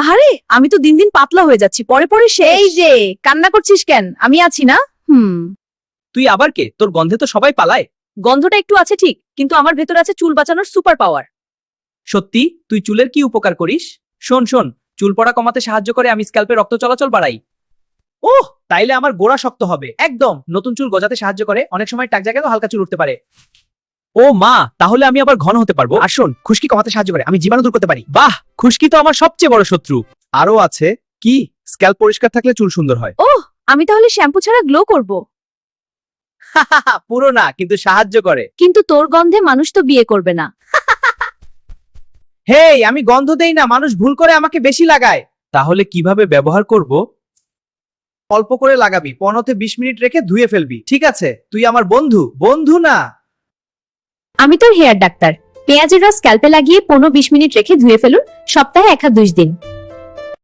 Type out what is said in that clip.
আহারে, আমি তো দিন দিন পাতলা হয়ে যাচ্ছি, পরে পরে এই যে কান্না করছিস কেন? আমি আছি না। তুই আবার কে? তোর গন্ধে তো সবাই পালায়। গন্ধটা একটু আছে ঠিক, কিন্তু আমার ভেতরে আছে চুল বাঁচানোর সুপার পাওয়ার। সত্যি? তুই চুলের কি উপকার করিস? শোন শোন, চুল পড়া কমাতে সাহায্য করে আমি স্ক্যাল্পে রক্ত চলাচল বাড়াই। ওহ, তাইলে আমার গোড়া শক্ত হবে একদম। নতুন চুল গজাতে সাহায্য করে, অনেক সময় টাক জায়গায় হালকা চুল উঠতে পারে। ও মা, তাহলে আমি আবার ঘন হতে পারবো। আর শোন, খুশকি কমাতে সাহায্য করে, আমি জীবাণু দূর করতে পারি। বাহ, খুশকি তো আমার সবচেয়ে বড় শত্রু। আরো আছে কি? স্ক্যাল্প পরিষ্কার থাকলে চুল সুন্দর হয়। ওহ, আমি তাহলে শ্যাম্পু ছাড়া গ্লো করব। পুরো না, কিন্তু সাহায্য করে। কিন্তু তোর গন্ধে মানুষ তো বিয়ে করবে না। হেই, আমি গন্ধ দেই না, মানুষ ভুল করে আমাকে বেশি লাগায়। তাহলে কিভাবে ব্যবহার করব? অল্প করে লাগাবি, 15 থেকে 20 মিনিট রেখে ধুয়ে ফেলবি। ঠিক আছে? তুই আমার বন্ধু, বন্ধু না। আমি তোর হেয়ার ডাক্তার। পেঁয়াজের রস স্ক্যাল্পে লাগিয়ে 15-20 মিনিট রেখে ধুয়ে ফেলুন, সপ্তাহে 1 আর 2 দিন।